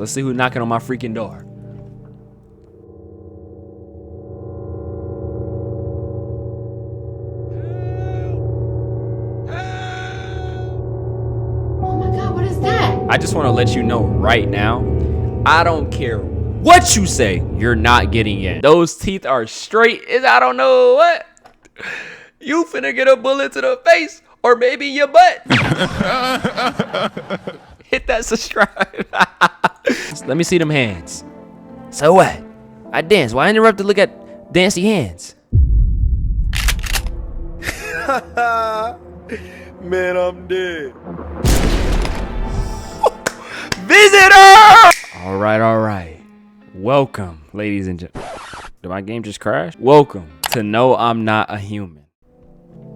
Let's see who's knocking on my freaking door. Oh my God, what is that? I just want to let you know right now, I don't care what you say, you're not getting in. Those teeth are straight as I don't know what. You finna get a bullet to the face or maybe your butt. Hit that subscribe. Let me see them hands. So what? I dance. Why interrupt to look at dancy hands? Man, I'm dead. Visitor! All right. Welcome, ladies and gentlemen. Did my game just crash? Welcome to No, I'm Not a Human.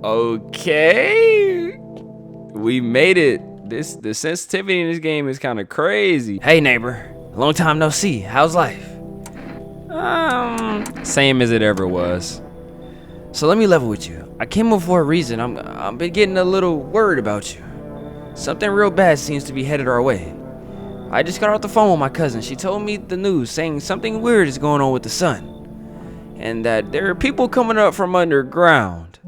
Okay. We made it. The sensitivity in this game is kind of crazy. Hey, neighbor. Long time no see. How's life? Same as it ever was. So let me level with you. I came up for a reason. I've been getting a little worried about you. Something real bad seems to be headed our way. I just got off the phone with my cousin. She told me the news saying something weird is going on with the sun. And that there are people coming up from underground.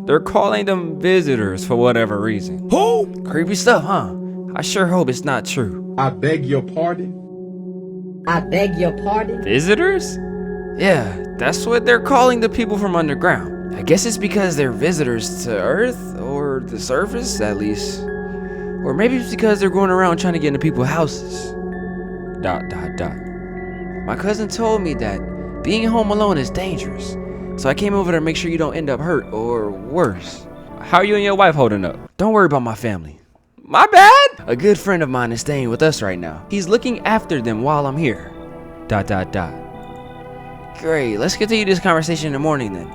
They're calling them visitors for whatever reason. Who? Creepy stuff, huh? I sure hope it's not true. I beg your pardon? I beg your pardon? Visitors? Yeah, that's what they're calling the people from underground. I guess it's because they're visitors to Earth, or the surface at least. Or maybe it's because they're going around trying to get into people's houses. ... My cousin told me that being home alone is dangerous. So I came over to make sure you don't end up hurt or worse. How are you and your wife holding up? Don't worry about my family. My bad? A good friend of mine is staying with us right now. He's looking after them while I'm here. ... Great, let's continue this conversation in the morning then.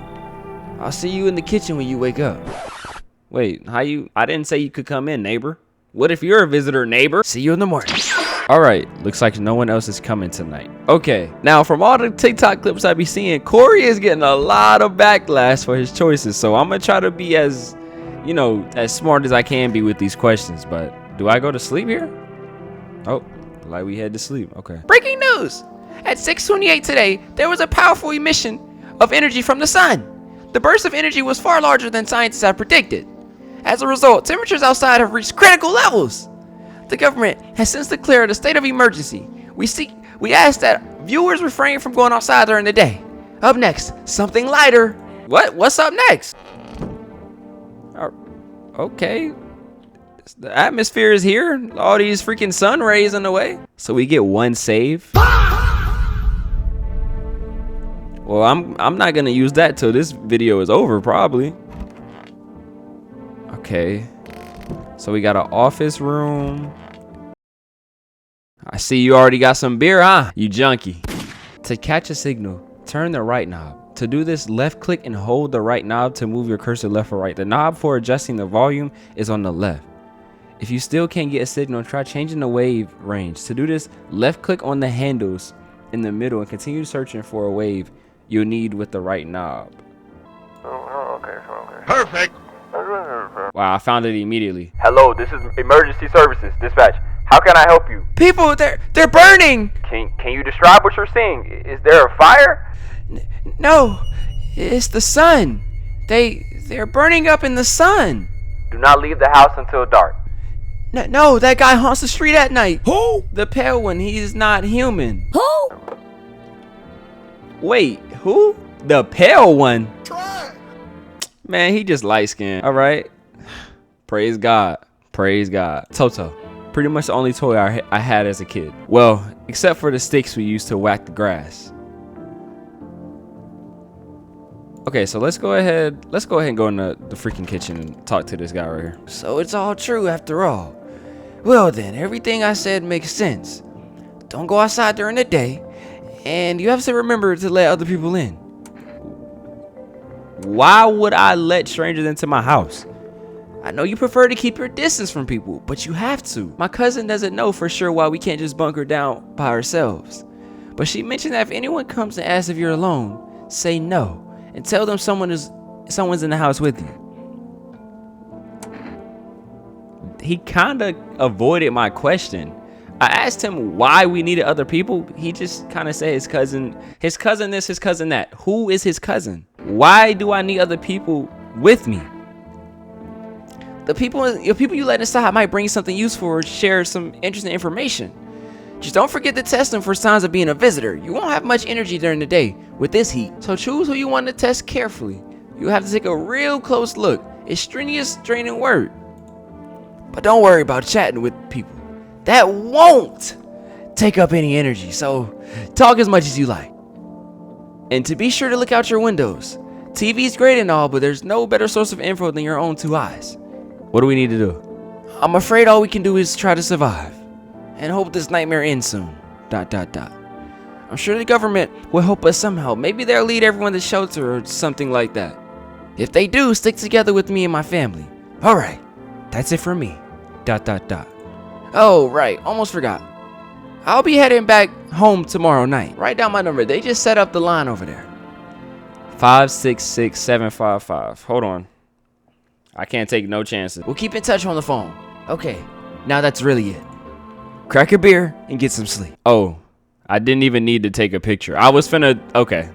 I'll see you in the kitchen when you wake up. Wait, I didn't say you could come in, neighbor. What if you're a visitor, neighbor? See you in the morning. All right, looks like no one else is coming tonight. Okay, now from all the TikTok clips I be seeing, Corey is getting a lot of backlash for his choices. So I'm gonna try to be as smart as I can be with these questions. But do I go to sleep here? Oh, like we head to sleep. Okay. Breaking news! At 6:28 today, there was a powerful emission of energy from the sun. The burst of energy was far larger than scientists had predicted. As a result, temperatures outside have reached critical levels. The government has since declared a state of emergency. We ask that viewers refrain from going outside during the day. Up next, something lighter. What's up next? Okay. The atmosphere is here. All these freaking sun rays in the way. So we get one save. Well, I'm not gonna use that till this video is over, probably. Okay. So we got an office room. I see you already got some beer, huh? You junkie. To catch a signal, turn the right knob. To do this, left click and hold the right knob to move your cursor left or right. The knob for adjusting the volume is on the left. If you still can't get a signal, try changing the wave range. To do this, left click on the handles in the middle and continue searching for a wave you'll need with the right knob. Okay. Perfect. Wow, I found it immediately. Hello, this is emergency services. Dispatch. How can I help you? People, they're burning. Can you describe what you're seeing? Is there a fire? No, it's the sun. They're burning up in the sun. Do not leave the house until dark. No, that guy haunts the street at night. Who? The pale one. He's not human. Who? Wait, who? The pale one? Try. Man, he just light skinned. All right. Praise God. Praise God. Toto. Pretty much the only toy I had as a kid. Well, except for the sticks we used to whack the grass. Okay, so let's go ahead and go in the freaking kitchen and talk to this guy right here. So it's all true after all. Well then, everything I said makes sense. Don't go outside during the day, and you have to remember to let other people in. Why would I let strangers into my house? I know you prefer to keep your distance from people, but you have to. My cousin doesn't know for sure why we can't just bunker down by ourselves. But she mentioned that if anyone comes and asks if you're alone, say no and tell them someone's in the house with you. He kind of avoided my question. I asked him why we needed other people. He just kind of said his cousin this, his cousin that. Who is his cousin? Why do I need other people with me? The people you let inside might bring something useful or share some interesting information. Just don't forget to test them for signs of being a visitor. You won't have much energy during the day with this heat, so choose who you want to test carefully. You have to take a real close look. It's strenuous, draining work. But don't worry about chatting with people. That won't take up any energy, so talk as much as you like. And to be sure to look out your windows. TV's great and all, but there's no better source of info than your own two eyes. What do we need to do? I'm afraid all we can do is try to survive. And hope this nightmare ends soon. ... I'm sure the government will help us somehow. Maybe they'll lead everyone to shelter or something like that. If they do, stick together with me and my family. Alright, that's it for me. ... Oh, right, almost forgot. I'll be heading back home tomorrow night. Write down my number. They just set up the line over there. 566755. Hold on. I can't take no chances. We'll keep in touch on the phone. Okay, now that's really it. Crack a beer and get some sleep. Oh, I didn't even need to take a picture. I was finna, okay.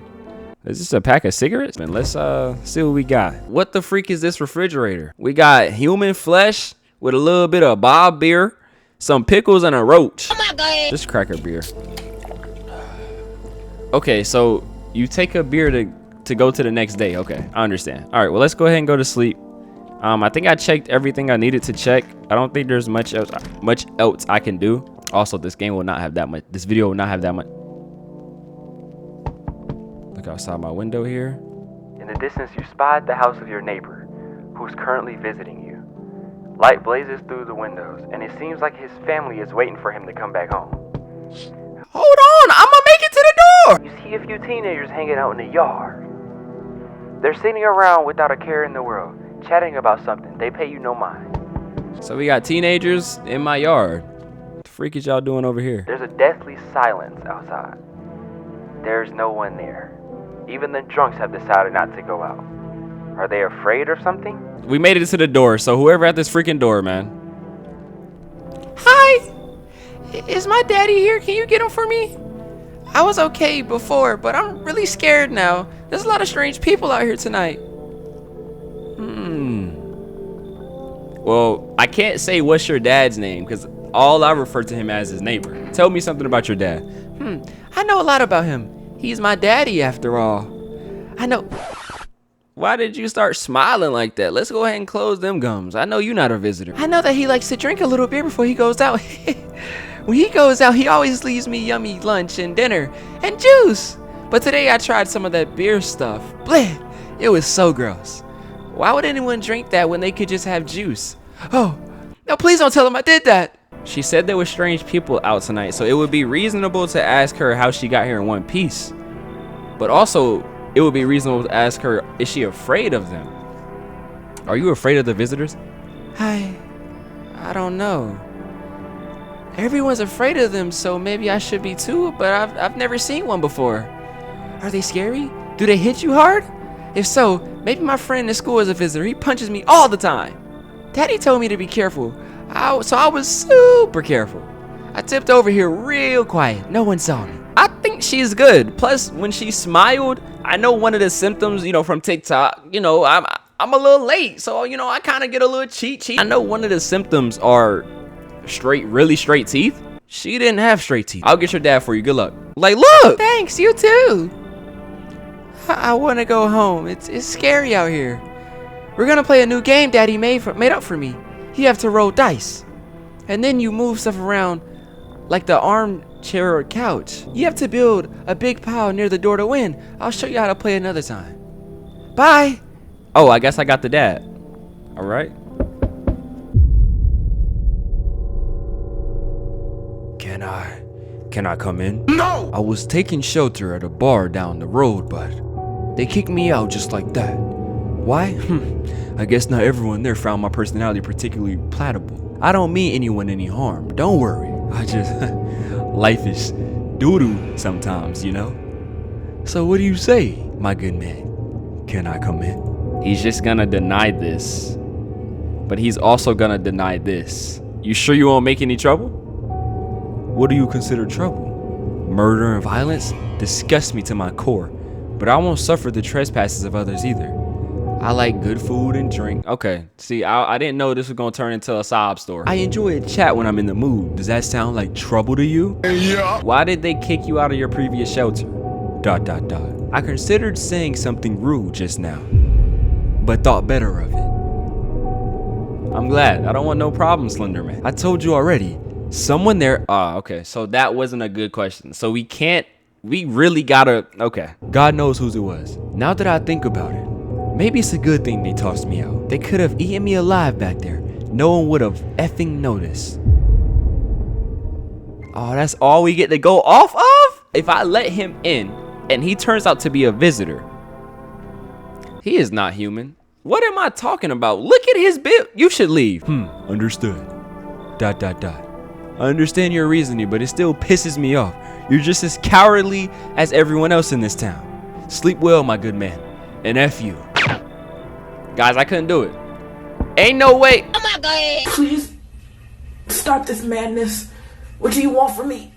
Is this a pack of cigarettes? Man, let's see what we got. What the freak is this refrigerator? We got human flesh with a little bit of Bob beer, some pickles, and a roach. Oh my God. Just crack a beer. Okay, so you take a beer to go to the next day. Okay, I understand. All right, well, let's go ahead and go to sleep. I think I checked everything I needed to check. I don't think there's much else I can do. Also, this game will not have that much. This video will not have that much. Look outside my window here. In the distance, you spied the house of your neighbor, who's currently visiting you. Light blazes through the windows, and it seems like his family is waiting for him to come back home. Hold on, I'm gonna make it to the door. You see a few teenagers hanging out in the yard. They're sitting around without a care in the world, chatting about something. They pay you no mind. So we got teenagers in my yard. What the freak is y'all doing over here? There's a deathly silence outside. There's no one there. Even the drunks have decided not to go out. Are they afraid or something? We made it to the door, so whoever at this freaking door, man. Hi! Is my daddy here? Can you get him for me? I was okay before, but I'm really scared now. There's a lot of strange people out here tonight. Well, I can't say what's your dad's name, because all I refer to him as his neighbor. Tell me something about your dad. I know a lot about him. He's my daddy after all. I know. Why did you start smiling like that? Let's go ahead and close them gums. I know you're not a visitor. I know that he likes to drink a little beer before he goes out. When he goes out, he always leaves me yummy lunch and dinner and juice. But today I tried some of that beer stuff. Bleh, it was so gross. Why would anyone drink that when they could just have juice? Oh, no, please don't tell him I did that. She said there were strange people out tonight, so it would be reasonable to ask her how she got here in one piece. But also, it would be reasonable to ask her, is she afraid of them? Are you afraid of the visitors? I don't know. Everyone's afraid of them, so maybe I should be too, but I've never seen one before. Are they scary? Do they hit you hard? If so, maybe my friend in school is a visitor. He punches me all the time. Daddy told me to be careful, so I was super careful. I tipped over here real quiet. No one saw me. I think she's good. Plus, when she smiled, I know one of the symptoms, from TikTok, I'm a little late, so, I kind of get a little cheat. I know one of the symptoms are really straight teeth. She didn't have straight teeth. I'll get your dad for you. Good luck. Like, look. Thanks, you too. I want to go home. It's scary out here. We're gonna play a new game Daddy made up for me. You have to roll dice, and then you move stuff around like the armchair or couch. You have to build a big pile near the door to win. I'll show you how to play another time. Bye. Oh, I guess I got the dad. All right. Can I come in? No! I was taking shelter at a bar down the road, but they kicked me out just like that. Why? I guess not everyone there found my personality particularly palatable. I don't mean anyone any harm. Don't worry. I just... life is doo-doo sometimes, So what do you say, my good man? Can I come in? He's just gonna deny this. But he's also gonna deny this. You sure you won't make any trouble? What do you consider trouble? Murder and violence disgust me to my core, but I won't suffer the trespasses of others either. I like good food and drink. Okay, see, I didn't know this was gonna turn into a sob story. I enjoy a chat when I'm in the mood. Does that sound like trouble to you? Yeah. Why did they kick you out of your previous shelter? ... I considered saying something rude just now, but thought better of it. I'm glad. I don't want no problems, Slenderman. I told you already. Someone there. Okay. So that wasn't a good question. So we really gotta. Okay. God knows whose it was. Now that I think about it, maybe it's a good thing they tossed me out. They could have eaten me alive back there. No one would have effing noticed. Oh, that's all we get to go off of? If I let him in and he turns out to be a visitor, he is not human. What am I talking about? Look at his build. You should leave. Understood. ... I understand your reasoning, but it still pisses me off. You're just as cowardly as everyone else in this town. Sleep well, my good man. And F you. Guys, I couldn't do it. Ain't no way. Oh my God. Please stop this madness. What do you want from me?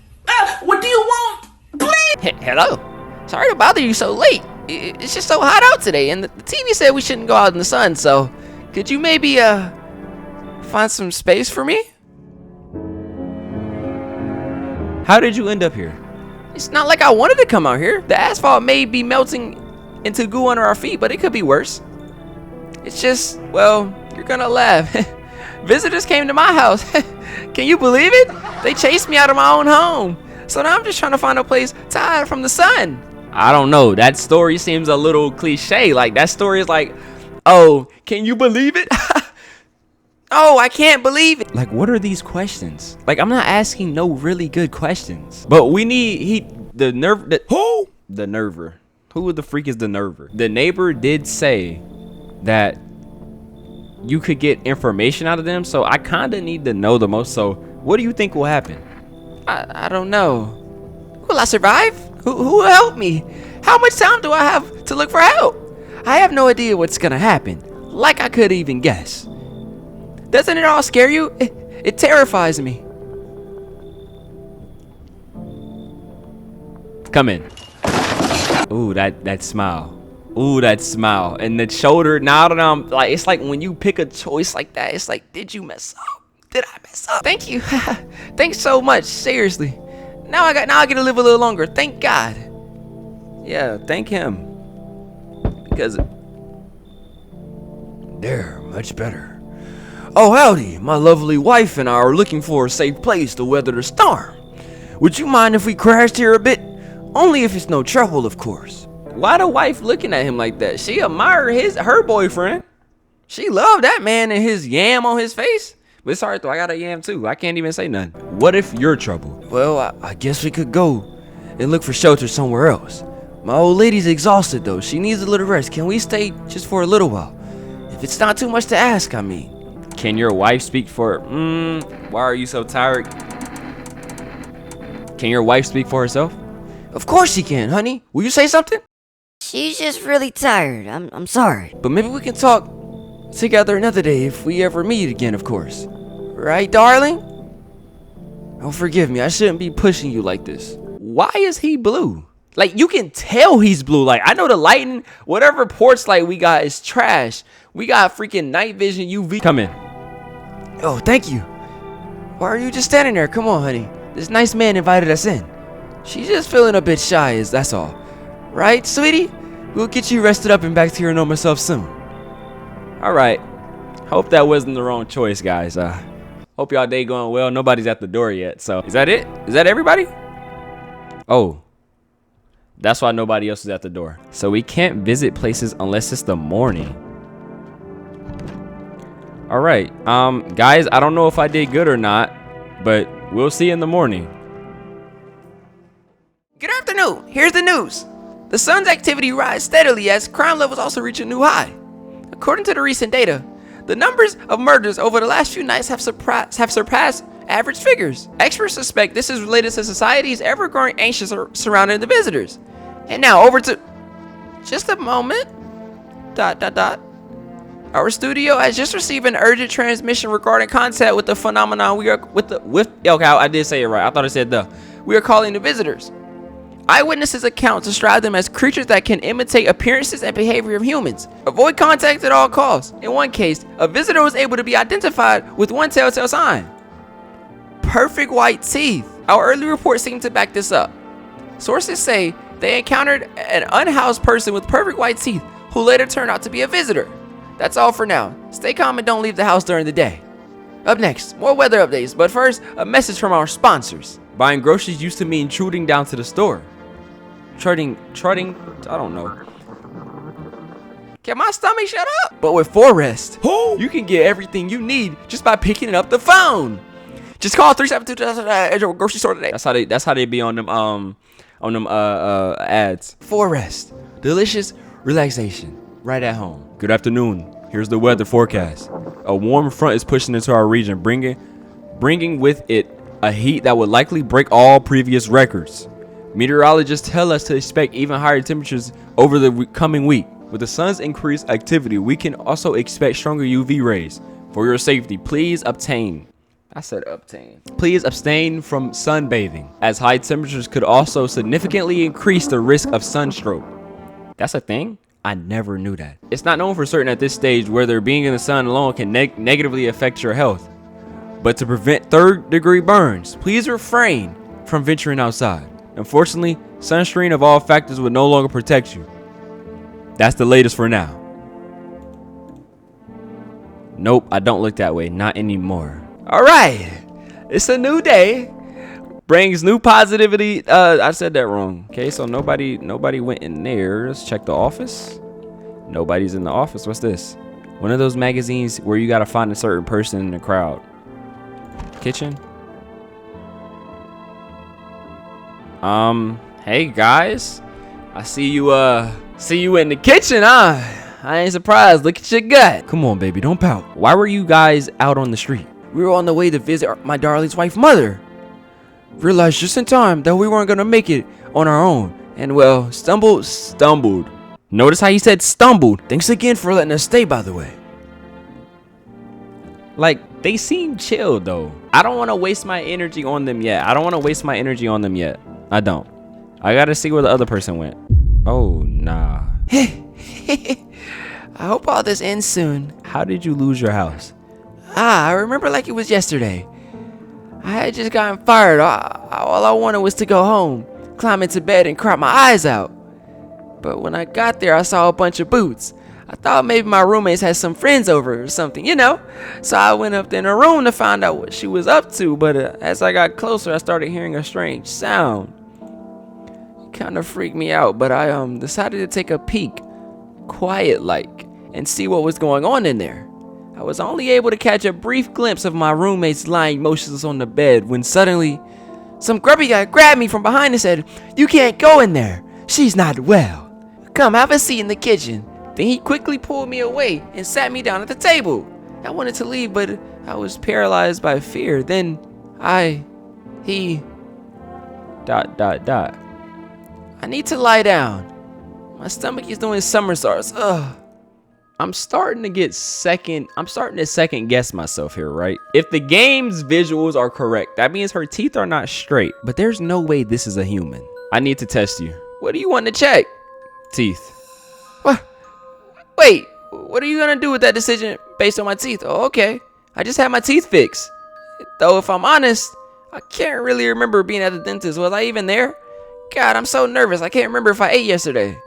What do you want? Please. Hello. Sorry to bother you so late. It's just so hot out today, and the TV said we shouldn't go out in the sun, so could you maybe find some space for me? How did you end up here? It's not like I wanted to come out here. The asphalt may be melting into goo under our feet, but it could be worse. It's just, well, you're gonna laugh. Visitors came to my house. Can you believe it? They chased me out of my own home. So now I'm just trying to find a place to hide from the sun. I don't know. That story seems a little cliche. Like, that story is like, oh, can you believe it? Oh, I can't believe it. Like, what are these questions? Like, I'm not asking no really good questions. But we need, the nerver. Who the freak is the nerver? The neighbor did say that you could get information out of them. So I kind of need to know the most. So what do you think will happen? I don't know. Will I survive? Who will help me? How much time do I have to look for help? I have no idea what's gonna happen. Like I could even guess. Doesn't it all scare you? It terrifies me. Come in. Ooh, that smile. Ooh, that smile. And the shoulder, now that I'm like, it's like when you pick a choice like that, it's like, did you mess up? Did I mess up? Thank you. Thanks so much. Seriously. Now I get to live a little longer. Thank God. Yeah, thank him. Because they're much better. Oh, howdy. My lovely wife and I are looking for a safe place to weather the storm. Would you mind if we crashed here a bit? Only if it's no trouble, of course. Why the wife looking at him like that? She admired her boyfriend. She loved that man and his yam on his face. But it's hard though, I got a yam too. I can't even say nothing. What if you're trouble? Well, I guess we could go and look for shelter somewhere else. My old lady's exhausted though. She needs a little rest. Can we stay just for a little while? If it's not too much to ask, I mean. Can your wife speak for why are you so tired? Can your wife speak for herself? Of course she can, honey. Will you say something? She's just really tired. I'm sorry. But maybe we can talk together another day if we ever meet again, of course. Right, darling? Oh, forgive me. I shouldn't be pushing you like this. Why is he blue? Like, you can tell he's blue. Like, I know the lighting, whatever porch light we got is trash. We got freaking night vision UV. Come in. Oh, thank you. Why are you just standing there? Come on, honey. This nice man invited us in. She's just feeling a bit shy, that's all. Right, sweetie? We'll get you rested up and back to your normal self soon. All right. Hope that wasn't the wrong choice, guys. Hope y'all day going well. Nobody's at the door yet. So, is that it? Is that everybody? Oh. That's why nobody else is at the door. So we can't visit places unless it's the morning. All right. Guys, I don't know if I did good or not, but we'll see in the morning. Good afternoon. Here's the news. The sun's activity rise steadily as crime levels also reach a new high. According to the recent data, the numbers of murders over the last few nights have surpassed average figures. Experts suspect this is related to society's ever-growing anxious surrounding the visitors. And now over to... Just a moment. ... Our studio has just received an urgent transmission regarding contact with the phenomenon we are okay, I did say it right. I thought I said we are calling the visitors. Eyewitnesses' accounts describe them as creatures that can imitate appearances and behavior of humans. Avoid contact at all costs. In one case, a visitor was able to be identified with one telltale sign: perfect white teeth. Our early reports seem to back this up. Sources say they encountered an unhoused person with perfect white teeth who later turned out to be a visitor. That's all for now. Stay calm and don't leave the house during the day. Up next, more weather updates, but first, a message from our sponsors. Buying groceries used to mean truding down to the store. Trudging, I don't know. Can my stomach shut up? But with Forrest, you can get everything you need just by picking up the phone. Just call 372 at your grocery store today. That's how they be on them ads. Forrest, delicious relaxation right at home. Good afternoon. Here's the weather forecast. A warm front is pushing into our region, bringing with it a heat that would likely break all previous records. Meteorologists tell us to expect even higher temperatures over the coming week. With the sun's increased activity, we can also expect stronger UV rays. For your safety, please abstain. Please abstain from sunbathing, as high temperatures could also significantly increase the risk of sunstroke. That's a thing? I never knew that. It's not known for certain at this stage whether being in the sun alone can negatively affect your health. But to prevent third-degree burns, please refrain from venturing outside. Unfortunately, sunscreen of all factors will no longer protect you. That's the latest for now. Nope, I don't look that way. Not anymore. All right, it's a new day. Brings new positivity. I said that wrong. Okay, so nobody went in there. Let's check the office. Nobody's in the office. What's this? One of those magazines where you gotta find a certain person in the crowd. Kitchen. Hey guys, I see you in the kitchen, huh? I ain't surprised. Look at your gut. Come on, baby, don't pout. Why were you guys out on the street? We were on the way to visit my darling's wife, mother. Realized just in time that we weren't gonna make it on our own, and well, stumbled. Notice how he said stumbled. Thanks again for letting us stay, by the way. Like, they seem chill though. I don't want to waste my energy on them yet. I don't. I gotta see where the other person went. Oh, nah. I hope all this ends soon. How did you lose your house? I remember like it was yesterday. I had just gotten fired. All I wanted was to go home, climb into bed, and cry my eyes out. But when I got there, I saw a bunch of boots. I thought maybe my roommates had some friends over or something, you know? So I went up in her room to find out what she was up to, but as I got closer, I started hearing a strange sound. It kind of freaked me out, but I decided to take a peek, quiet-like, and see what was going on in there. I was only able to catch a brief glimpse of my roommates lying motionless on the bed when suddenly, some grubby guy grabbed me from behind and said, "You can't go in there. She's not well. Come, have a seat in the kitchen." Then he quickly pulled me away and sat me down at the table. I wanted to leave, but I was paralyzed by fear. Then I need to lie down. My stomach is doing somersaults. Ugh. I'm starting to second guess myself here, right? If the game's visuals are correct, that means her teeth are not straight. But there's no way this is a human. I need to test you. What do you want to check? Teeth. What? Wait, what are you gonna do with that decision based on my teeth? Oh, okay. I just had my teeth fixed. Though if I'm honest, I can't really remember being at the dentist. Was I even there? God, I'm so nervous. I can't remember if I ate yesterday.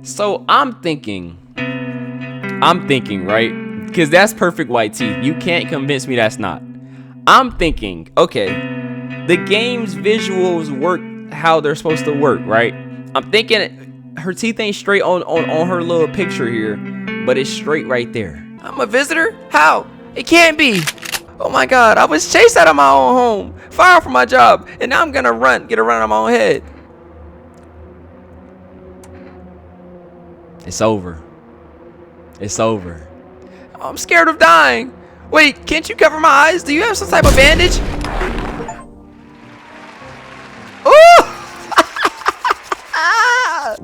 So I'm thinking, right? Because that's perfect white teeth. You can't convince me that's not. I'm thinking, okay, the game's visuals work how they're supposed to work, right? I'm thinking her teeth ain't straight on her little picture here, but it's straight right there. I'm a visitor? How? It can't be. Oh my God, I was chased out of my own home, fired from my job, and now I'm gonna get a run on my own head. It's over. It's over. I'm scared of dying. Wait, can't you cover my eyes? Do you have some type of bandage?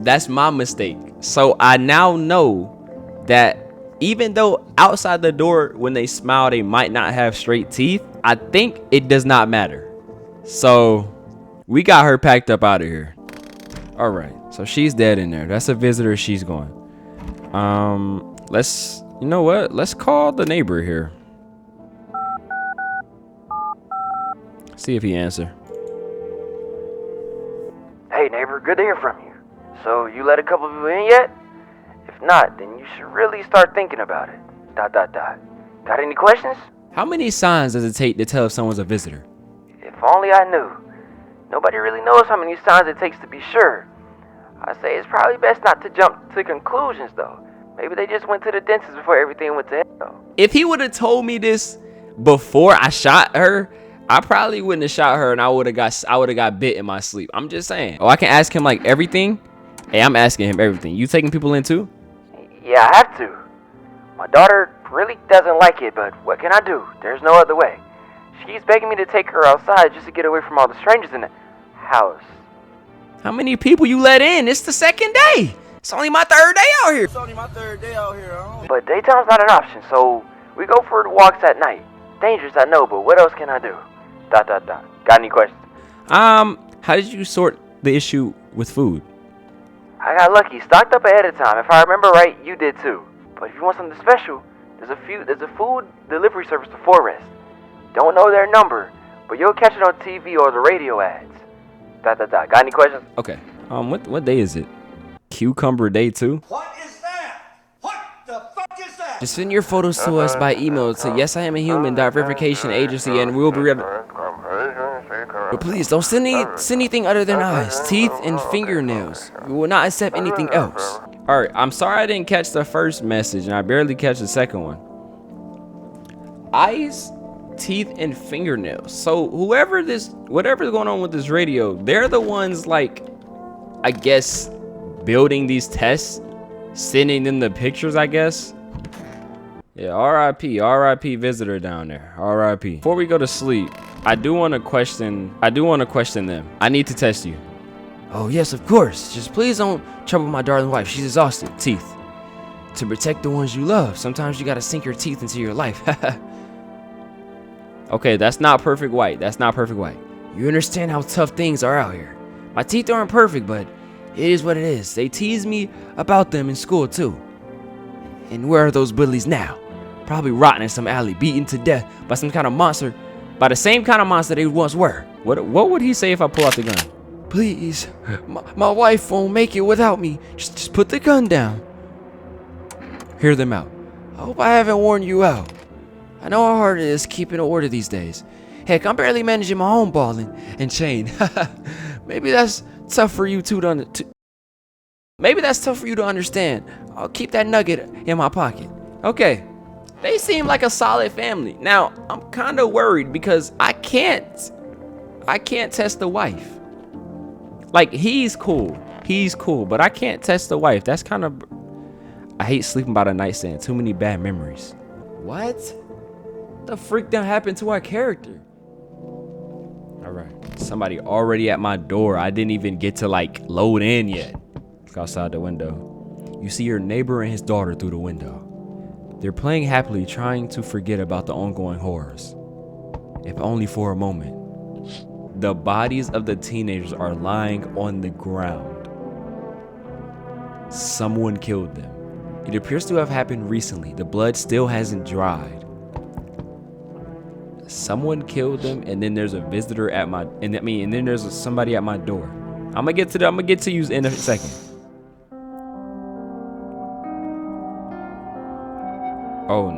That's my mistake. So I now know that even though outside the door when they smile they might not have straight teeth, I think it does not matter. So we got her packed up out of here. All right, so she's dead in there. That's a visitor. She's gone. You know what? Let's call the neighbor here. See if he answer. Hey neighbor, good to hear from you. So you let a couple people in yet? If not, then you should really start thinking about it. ... Got any questions? How many signs does it take to tell if someone's a visitor? If only I knew. Nobody really knows how many signs it takes to be sure. I say it's probably best not to jump to conclusions though. Maybe they just went to the dentist before everything went to hell. If he would have told me this before I shot her, I probably wouldn't have shot her and I would have got bit in my sleep. I'm just saying. Oh, I can ask him like everything? Hey, I'm asking him everything. You taking people in too? Yeah, I have to. My daughter really doesn't like it, but what can I do? There's no other way. She's begging me to take her outside just to get away from all the strangers in the house. How many people you let in? It's the second day. It's only my third day out here. But daytime's not an option, so we go for the walks at night. Dangerous, I know, but what else can I do? ... Got any questions? How did you sort the issue with food? I got lucky, stocked up ahead of time. If I remember right, you did too. But if you want something special, there's a food delivery service to Forest. Don't know their number, but you'll catch it on TV or the radio ads. ... Got any questions? Okay. What day is it? Cucumber day 2? What is that? What the fuck is that? Just send your photos to us by email to yesiamahuman.verification.agency and we'll be But please don't send anything other than eyes, teeth, and fingernails. We will not accept anything else. Alright, I'm sorry I didn't catch the first message and I barely catch the second one. Eyes, teeth, and fingernails. So whatever's going on with this radio, they're the ones like, I guess, building these tests, sending them the pictures, I guess. Yeah, RIP visitor down there. RIP. Before we go to sleep, I do want to question them. I need to test you. Oh yes, of course. Just please don't trouble my darling wife. She's exhausted. Teeth. To protect the ones you love, sometimes you gotta sink your teeth into your life. Okay, that's not perfect white. You understand how tough things are out here. My teeth aren't perfect, but it is what it is. They tease me about them in school too. And where are those bullies now? Probably rotting in some alley, beaten to death by some kind of monster, by the same kind of monster they once were. What would he say if I pull out the gun? Please, my wife won't make it without me. Just put the gun down. Hear them out. I hope I haven't worn you out. I know how hard it is keeping order these days. Heck, I'm barely managing my own ball and chain. Maybe that's tough for you Maybe that's tough for you to understand. I'll keep that nugget in my pocket. Okay. They seem like a solid family. Now, I'm kind of worried because I can't test the wife. Like, he's cool, but I can't test the wife. That's kind of... I hate sleeping by the nightstand. Too many bad memories. What? The freak done happened to our character? Alright. Somebody already at my door. I didn't even get to, like, load in yet. Look outside the window. You see your neighbor and his daughter through the window. They're playing happily, trying to forget about the ongoing horrors. If only for a moment. The bodies of the teenagers are lying on the ground. Someone killed them. It appears to have happened recently. The blood still hasn't dried. Someone killed them, and then there's a visitor at my, and then there's somebody at my door. I'm gonna get to you in a second. Oh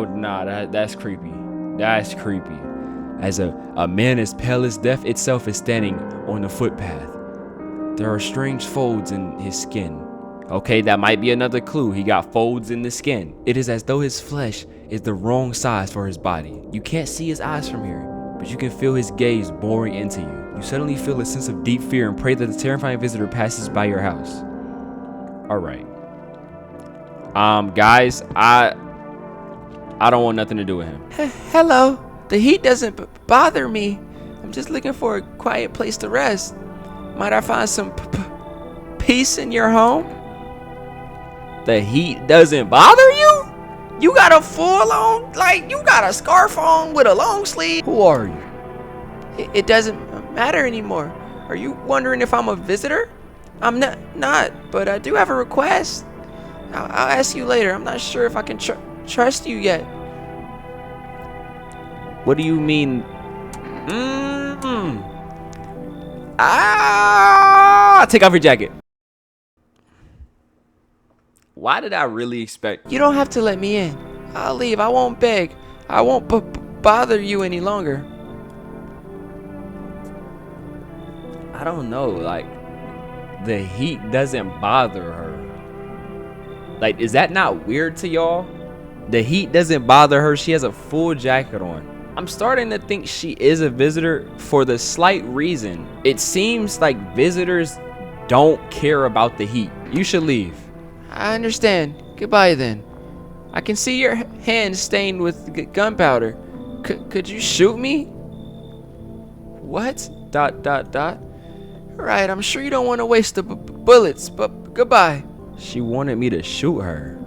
nah, that's creepy. That's creepy. As a man as pale as death itself is standing on the footpath. There are strange folds in his skin. Okay, that might be another clue. He got folds in the skin. It is as though his flesh is the wrong size for his body. You can't see his eyes from here, but you can feel his gaze boring into you. You suddenly feel a sense of deep fear and pray that the terrifying visitor passes by your house. Alright. Guys, I don't want nothing to do with him. Hello. The heat doesn't bother me. I'm just looking for a quiet place to rest. Might I find some peace in your home? The heat doesn't bother you? You got a full-on, like, you got a scarf on with a long sleeve? Who are you? It doesn't matter anymore. Are you wondering if I'm a visitor? I'm not, but I do have a request. I'll ask you later. I'm not sure if I can trust you yet. What do you mean? Take off your jacket. Why did I really expect? You don't have to let me in. I'll leave. I won't beg. I won't bother you any longer. I don't know, like, the heat doesn't bother her. Like, is that not weird to y'all? The heat doesn't bother her. She has a full jacket on. I'm starting to think she is a visitor for the slight reason. It seems like visitors don't care about the heat. You should leave. I understand. Goodbye then. I can see your hands stained with gunpowder. Could you shoot me? What? ... Right, I'm sure you don't want to waste the bullets, but goodbye. She wanted me to shoot her.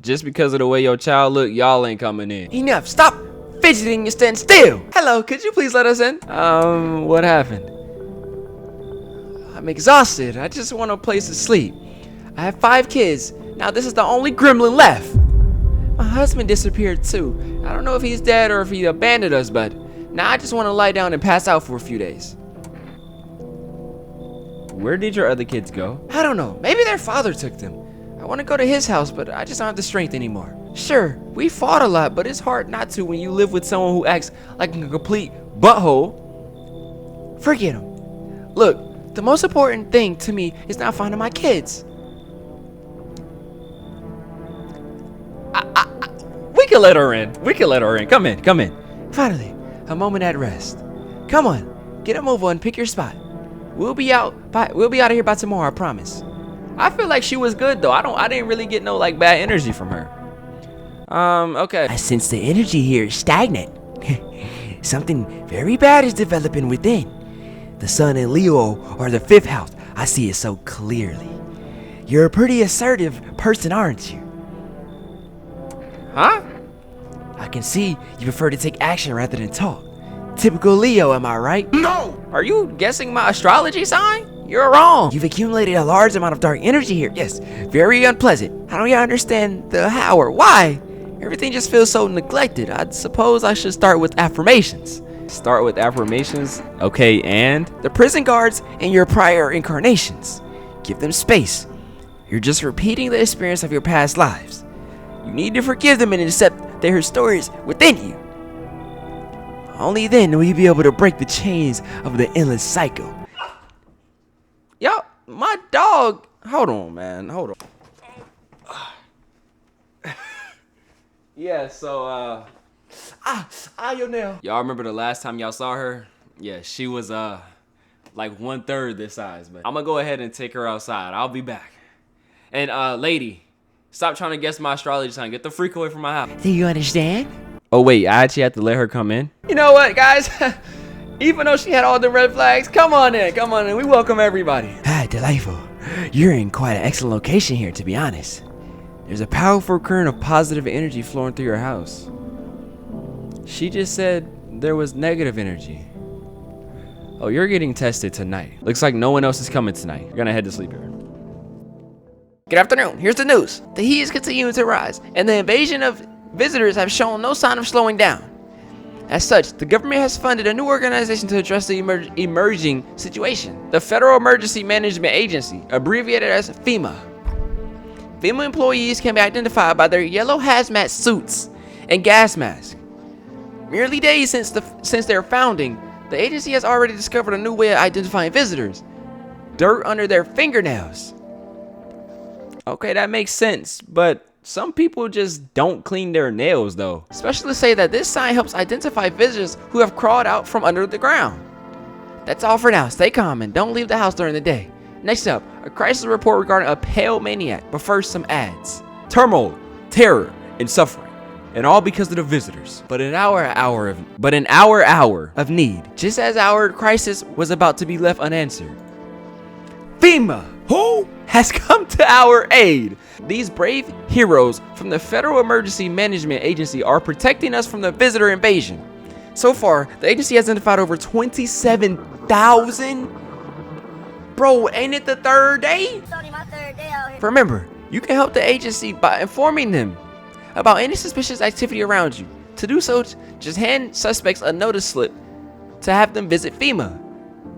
Just because of the way your child look, y'all ain't coming in. Enough, stop fidgeting and stand still. Hello, could you please let us in? What happened? I'm exhausted. I just want a place to sleep. I have 5 kids. Now this is the only gremlin left. My husband disappeared too. I don't know if he's dead or if he abandoned us, but now I just want to lie down and pass out for a few days. Where did your other kids go? I don't know. Maybe their father took them. I want to go to his house, but I just don't have the strength anymore. Sure, we fought a lot, but it's hard not to when you live with someone who acts like a complete butthole. Forget him. Look, the most important thing to me is not finding my kids. We can let her in. We can let her in. Come in. Come in. Finally, a moment at rest. Come on, get a move on. Pick your spot. We'll be out of here by tomorrow. I promise. I feel like she was good though. I didn't really get no like bad energy from her. Okay. I sense the energy here is stagnant. Something very bad is developing within. The sun and Leo are the 5th house. I see it so clearly. You're a pretty assertive person, aren't you? Huh? I can see you prefer to take action rather than talk. Typical Leo, am I right? No! Are you guessing my astrology sign? You're wrong. You've accumulated a large amount of dark energy here. Yes, very unpleasant. How do you understand the how or why? Everything just feels so neglected. I suppose I should start with affirmations. Start with affirmations? Okay, and? The prison guards in your prior incarnations. Give them space. You're just repeating the experience of your past lives. You need to forgive them and accept their stories within you. Only then will you be able to break the chains of the endless cycle. Yo, my dog. Hold on, man. Hold on. Yeah, so, your nail. Y'all remember the last time y'all saw her? Yeah, she was, like 1/3 this size, but I'm gonna go ahead and take her outside. I'll be back. And, lady, stop trying to guess my astrology sign. Get the freak away from my house. Do you understand? Oh, wait, I actually have to let her come in? You know what, guys? Even though she had all the red flags, come on in, we welcome everybody. Ah, delightful. You're in quite an excellent location here, to be honest. There's a powerful current of positive energy flowing through your house. She just said there was negative energy. Oh, you're getting tested tonight. Looks like no one else is coming tonight. You're gonna head to sleep here. Good afternoon, here's the news. The heat is continuing to rise, and the invasion of visitors have shown no sign of slowing down. As such, the government has funded a new organization to address the emerging situation. The Federal Emergency Management Agency, abbreviated as FEMA. FEMA employees can be identified by their yellow hazmat suits and gas masks. Merely days since their founding, the agency has already discovered a new way of identifying visitors. Dirt under their fingernails. Okay, that makes sense, but some people just don't clean their nails though. Specialists say that this sign helps identify visitors who have crawled out from under the ground. That's all for now. Stay calm and don't leave the house during the day. Next up, a crisis report regarding a pale maniac, but first some ads. Turmoil, terror, and suffering. And all because of the visitors. But in our hour of need, just as our crisis was about to be left unanswered, FEMA, who has come to our aid. These brave heroes from the Federal Emergency Management Agency are protecting us from the visitor invasion. So far, the agency has identified over 27,000. Bro, ain't it the third day? It's only my third day out here. Remember, you can help the agency by informing them about any suspicious activity around you. To do so, just hand suspects a notice slip to have them visit FEMA.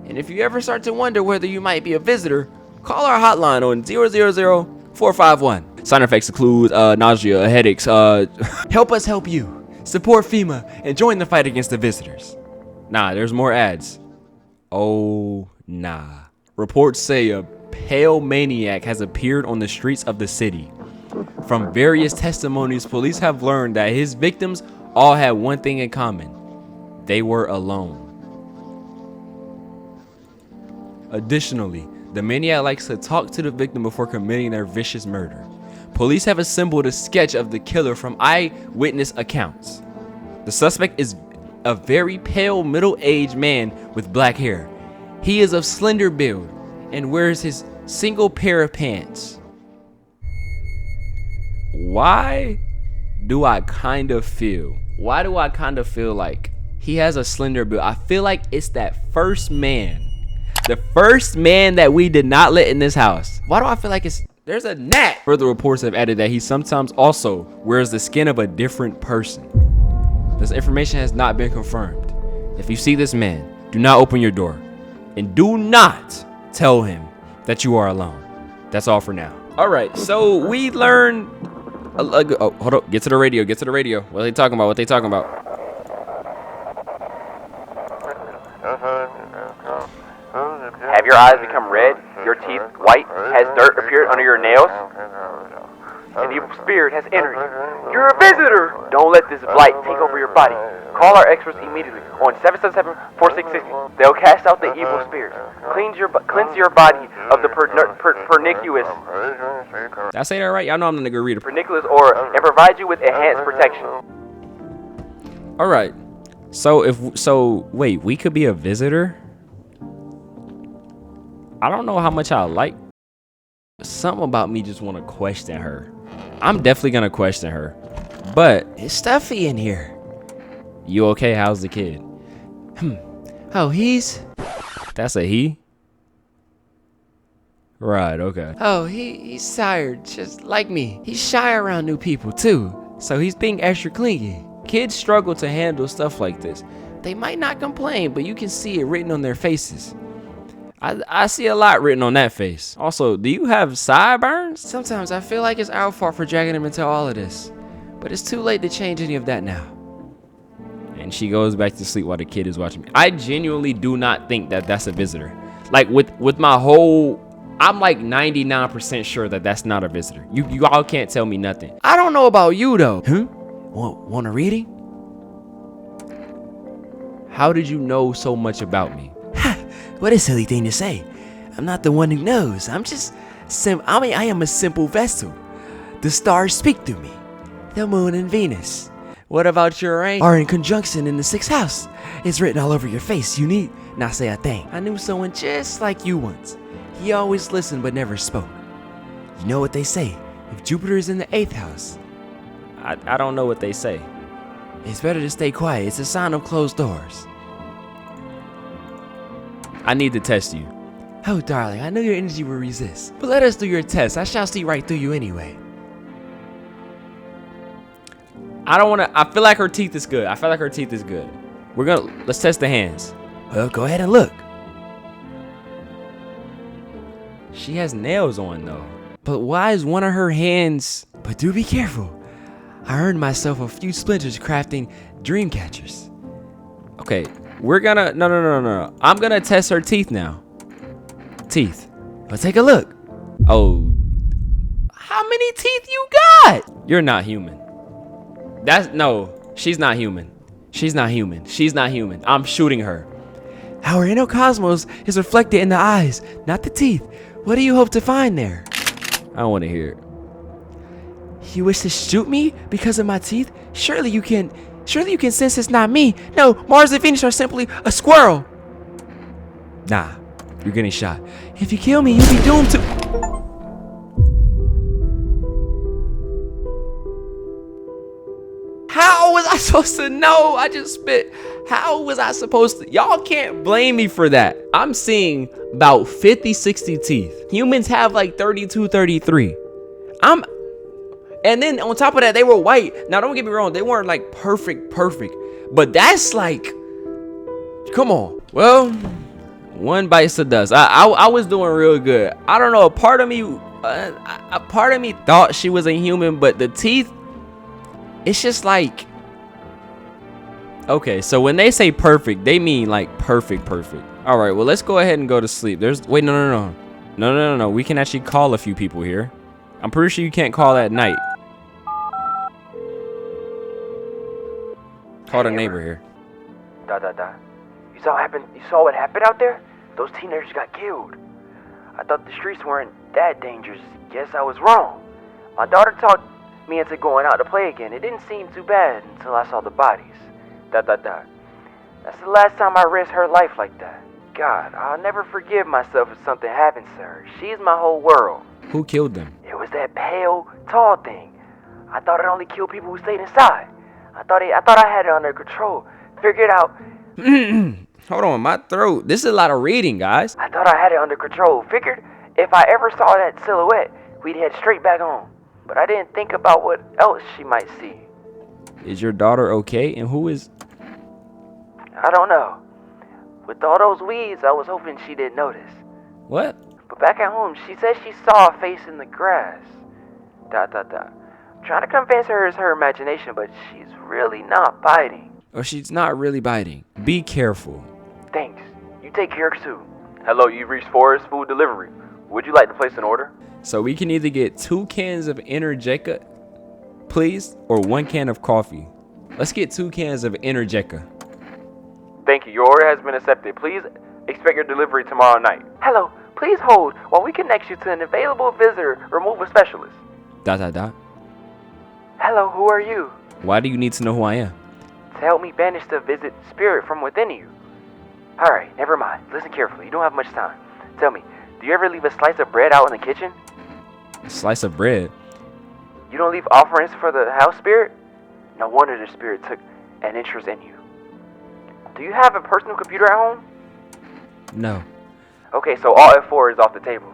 And if you ever start to wonder whether you might be a visitor, call our hotline on 000-451. Side effects include nausea, headaches. Help us help you. Support FEMA and join the fight against the visitors. Nah, there's more ads. Oh, nah. Reports say a pale maniac has appeared on the streets of the city. From various testimonies, police have learned that his victims all had one thing in common. They were alone. Additionally, the maniac likes to talk to the victim before committing their vicious murder. Police have assembled a sketch of the killer from eyewitness accounts. The suspect is a very pale, middle-aged man with black hair. He is of slender build and wears his single pair of pants. Why do I kind of feel like he has a slender build? I feel like it's that first man. The first man that we did not let in this house. Why do I feel like there's a gnat? Further reports have added that he sometimes also wears the skin of a different person. This information has not been confirmed. If you see this man, do not open your door. And do not tell him that you are alone. That's all for now. All right, so we learned. Oh, hold up. Get to the radio. What are they talking about? Have your eyes become red? Your teeth white? Has dirt appeared under your nails? An evil spirit has entered you. You're a visitor! Don't let this blight take over your body. Call our experts immediately on 777-4660. They'll cast out the evil spirits. Cleanse your body of the pernicious. Did I say that right? Y'all know I'm not a good reader. Pernicious and provide you with enhanced protection. All right. So wait, we could be a visitor? I don't know how much I like. Something about me just want to question her. I'm definitely gonna question her. But it's stuffy in here. You okay? How's the kid? Oh, that's a he? Right, okay. Oh, he's tired, just like me. He's shy around new people too, so he's being extra clingy. Kids struggle to handle stuff like this. They might not complain, but you can see it written on their faces. I see a lot written on that face. Also, do you have sideburns? Sometimes I feel like it's our fault for dragging him into all of this, but it's too late to change any of that now. And she goes back to sleep while the kid is watching me. I genuinely do not think that that's a visitor. Like with my whole, I'm like 99% sure that that's not a visitor. You all can't tell me nothing. I don't know about you though. Huh? Want a reading? How did you know so much about me? What a silly thing to say. I'm not the one who knows. I am a simple vessel. The stars speak through me. The moon and Venus. What about your rank? Are in conjunction in the 6th house. It's written all over your face. You need not say a thing. I knew someone just like you once. He always listened but never spoke. You know what they say. If Jupiter is in the 8th house. I don't know what they say. It's better to stay quiet. It's a sign of closed doors. I need to test you. Oh, darling, I know your energy will resist. But let us do your test. I shall see right through you anyway. I don't want to. I feel like her teeth is good. Let's test the hands. Well, go ahead and look. She has nails on though. But why is one of her hands? But do be careful. I earned myself a few splinters crafting dream catchers. Okay, we're gonna, no. I'm gonna test her teeth now. Teeth. Well, take a look. Oh. How many teeth you got? You're not human. She's not human. I'm shooting her. Our inner cosmos is reflected in the eyes, not the teeth. What do you hope to find there? I don't want to hear it. You wish to shoot me because of my teeth? Surely you can sense it's not me. No, Mars and Venus are simply a squirrel. Nah, you're getting shot. If you kill me, you'll be doomed to... How was I supposed to know? I just spit. How was I supposed to? Y'all can't blame me for that. I'm seeing about 50, 60 teeth. Humans have like 32, 33. And then on top of that, they were white. Now, don't get me wrong. They weren't like perfect. But that's like, come on. Well, one bites the dust. I was doing real good. I don't know. A part of me thought she was a human, but the teeth, it's just like, okay, so when they say perfect, they mean like perfect. All right, well, let's go ahead and go to sleep. Wait, no. We can actually call a few people here. I'm pretty sure you can't call at night. Call the neighbor here. You saw what happened out there? Those teenagers got killed. I thought the streets weren't that dangerous. Guess I was wrong. My daughter talked me into going out to play again. It didn't seem too bad until I saw the bodies. That's the last time I risked her life like that. God, I'll never forgive myself if something happens to her. She's my whole world. Who killed them? It was that pale, tall thing. I thought it only killed people who stayed inside. I thought I had it under control. Figured out. Hold on, my throat. This is a lot of reading, guys. I thought I had it under control. Figured if I ever saw that silhouette, we'd head straight back home. But I didn't think about what else she might see. Is your daughter okay? And who is... I don't know. With all those weeds, I was hoping she didn't notice. What? But back at home, she said she saw a face in the grass. Trying to convince her is her imagination, but she's really not biting. Or she's not really biting. Be careful. Thanks. You take care too. Hello, you've reached Forest Food Delivery. Would you like to place an order? So we can either get 2 cans of Energeca, please, or 1 can of coffee. Let's get 2 cans of Energeca. Thank you. Your order has been accepted. Please expect your delivery tomorrow night. Hello. Please hold while we connect you to an available visitor removal specialist. ... Hello, who are you? Why do you need to know who I am? To help me banish the visit spirit from within you. Alright, never mind. Listen carefully. You don't have much time. Tell me, do you ever leave a slice of bread out in the kitchen? A slice of bread? You don't leave offerings for the house spirit? No wonder the spirit took an interest in you. Do you have a personal computer at home? No. Okay, so all F4 is off the table.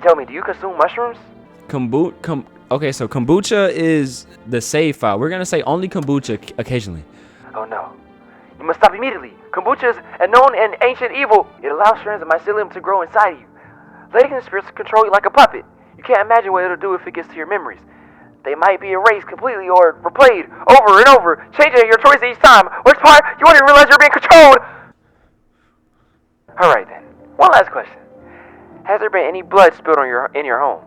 Tell me, do you consume mushrooms? Okay, so kombucha is the save file. We're gonna say only kombucha occasionally. Oh no. You must stop immediately. Kombucha is a known and ancient evil. It allows strands of mycelium to grow inside of you, letting the spirits control you like a puppet. You can't imagine what it'll do if it gets to your memories. They might be erased completely or replayed over and over, changing your choice each time. Worst part, you won't even realize you're being controlled. Alright then, one last question. Has there been any blood spilled on in your home?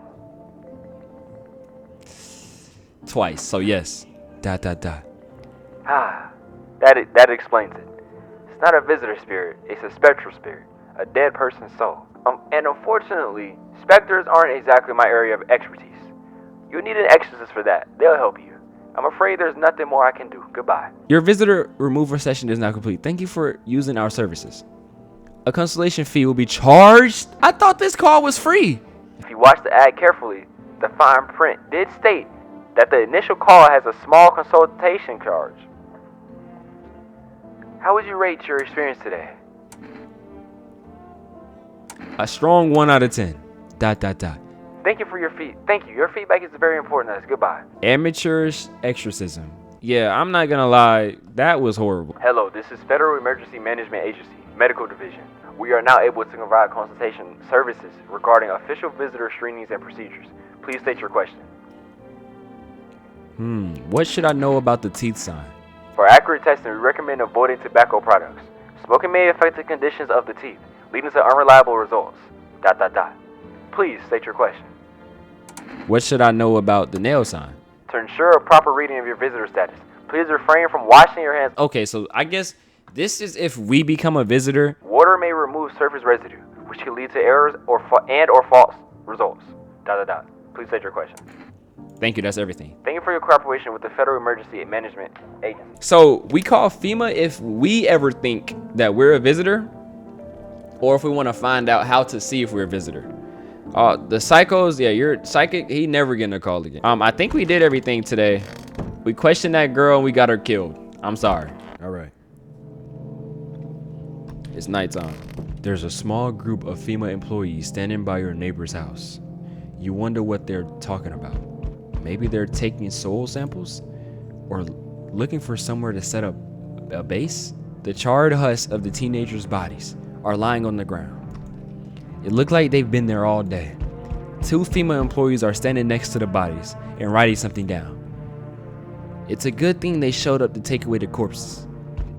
Twice, so yes. Ah, that explains it. It's not a visitor spirit, it's a spectral spirit, a dead person's soul. And unfortunately, specters aren't exactly my area of expertise. You need an exorcist for that. They'll help you. I'm afraid there's nothing more I can do. Goodbye. Your visitor removal session is now complete. Thank you for using our services. A consultation fee will be charged. I thought this call was free. If you watch the ad carefully, the fine print did state that the initial call has a small consultation charge. How would you rate your experience today? A strong 1 out of 10. Thank you for your Thank you. Your feedback is very important to us. Goodbye. Amateurish exorcism. Yeah, I'm not gonna lie. That was horrible. Hello, this is Federal Emergency Management Agency, Medical Division. We are now able to provide consultation services regarding official visitor screenings and procedures. Please state your question. What should I know about the teeth sign? For accurate testing, we recommend avoiding tobacco products. Smoking may affect the conditions of the teeth, leading to unreliable results. ... Please state your question. What should I know about the nail sign? To ensure a proper reading of your visitor status, please refrain from washing your hands. Okay, so I guess this is if we become a visitor. Water may remove surface residue, which can lead to errors or false results. ... Please state your question. Thank you, that's everything. Thank you for your cooperation with the Federal Emergency Management Agency. So we call FEMA if we ever think that we're a visitor, or if we want to find out how to see if we're a visitor. The psychos, yeah, you're psychic. He never getting a call again. I think we did everything today. We questioned that girl and we got her killed. I'm sorry. All right. It's nighttime. There's a small group of FEMA employees standing by your neighbor's house. You wonder what they're talking about. Maybe they're taking soil samples or looking for somewhere to set up a base. The charred husks of the teenagers' bodies are lying on the ground. It looked like they've been there all day. 2 FEMA employees are standing next to the bodies and writing something down. It's a good thing they showed up to take away the corpses.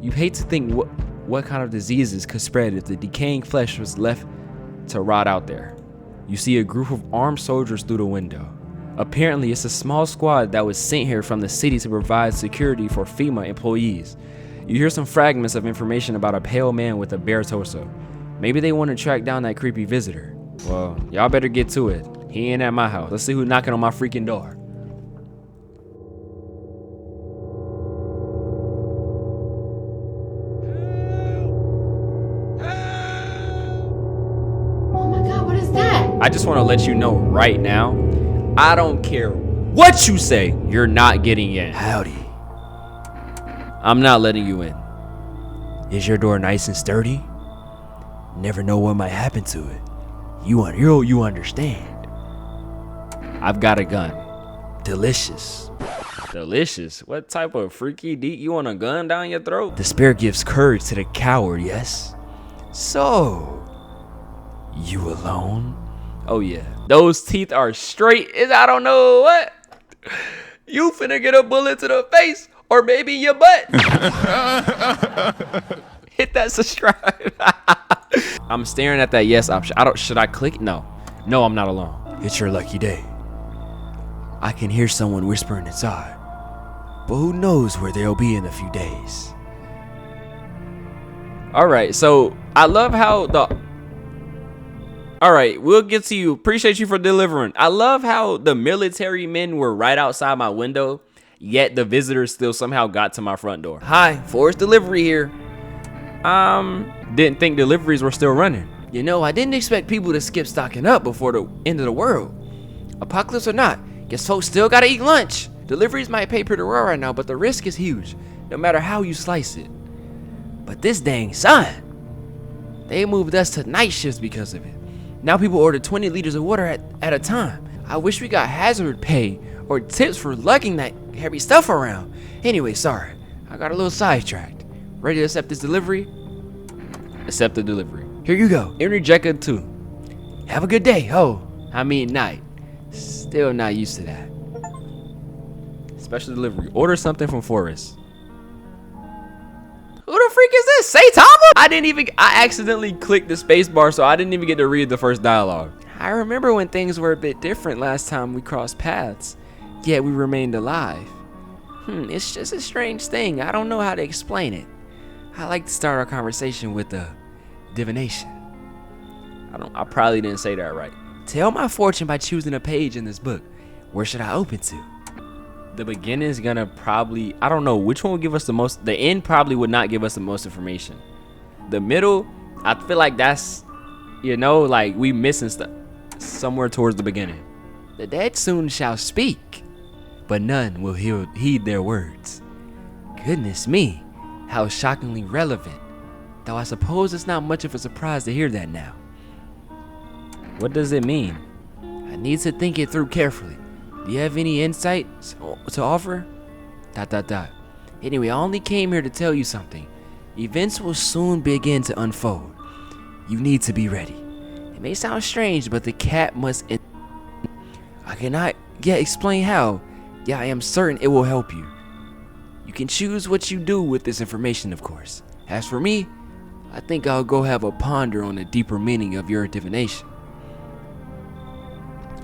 You hate to think what kind of diseases could spread if the decaying flesh was left to rot out there. You see a group of armed soldiers through the window. Apparently, it's a small squad that was sent here from the city to provide security for FEMA employees. You hear some fragments of information about a pale man with a bare torso. Maybe they want to track down that creepy visitor. Well, y'all better get to it. He ain't at my house. Let's see who's knocking on my freaking door. Oh my God, what is that? I just want to let you know right now, I don't care what you say, you're not getting in. Howdy. I'm not letting you in. Is your door nice and sturdy? Never know what might happen to it. You understand. I've got a gun. Delicious. Delicious? What type of freaky deep you want a gun down your throat? The spirit gives courage to the coward, yes? So, you alone? Oh yeah. Those teeth are straight as I don't know what. You finna get a bullet to the face or maybe your butt. Hit that subscribe. I'm staring at that yes option. Should I click? No, I'm not alone. It's your lucky day. I can hear someone whispering inside, but who knows where they'll be in a few days. All right, so I love how all right, we'll get to you. Appreciate you for delivering. I love how the military men were right outside my window, yet the visitors still somehow got to my front door. Hi, Forest Delivery here. Didn't think deliveries were still running. You know, I didn't expect people to skip stocking up before the end of the world. Apocalypse or not, guess folks still gotta eat lunch. Deliveries might pay pretty well right now, but the risk is huge, no matter how you slice it. But this dang sun, they moved us to night shifts because of it. Now people order 20 liters of water at a time. I wish we got hazard pay or tips for lugging that heavy stuff around. Anyway, sorry, I got a little sidetracked. Ready to accept this delivery? Accept the delivery. Here you go. Interjecta 2. Have a good day. Night. Still not used to that. Special delivery. Order something from Forest. Who the freak is this? Saitama? I accidentally clicked the space bar, so I didn't even get to read the first dialogue. I remember when things were a bit different last time we crossed paths, yet we remained alive. It's just a strange thing. I don't know how to explain it. I like to start our conversation with a divination. I probably didn't say that right. Tell my fortune by choosing a page in this book. Where should I open to? The beginning is gonna probably, I don't know which one will give us the most. The end probably would not give us the most information. The middle, I feel like that's, like we missing stuff somewhere towards the beginning. The dead soon shall speak, but none will heed their words. Goodness me, how shockingly relevant. Though I suppose it's not much of a surprise to hear that now. What does it mean? I need to think it through carefully. Do you have any insight to offer? ... Anyway, I only came here to tell you something. Events will soon begin to unfold. You need to be ready. It may sound strange, but the cat must... I cannot yet explain how. Yeah, I am certain it will help you. You can choose what you do with this information, of course. As for me, I think I'll go have a ponder on the deeper meaning of your divination.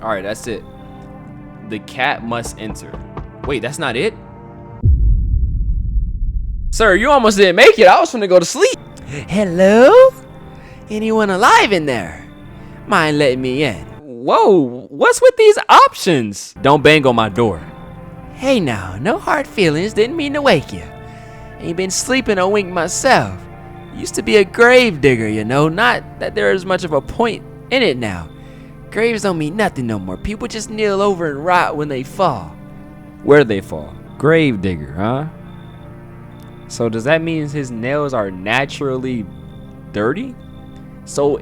Alright, that's it. The cat must enter. Wait, that's not it? Sir, you almost didn't make it. I was finna go to sleep. Hello? Anyone alive in there? Mind letting me in? Whoa, what's with these options? Don't bang on my door. Hey now, no hard feelings, didn't mean to wake you. Ain't been sleeping a wink myself. Used to be a grave digger, you know, not that there is much of a point in it now. Graves don't mean nothing no more. People just kneel over and rot when they fall. Where they fall? Grave digger, huh? So does that mean his nails are naturally dirty? So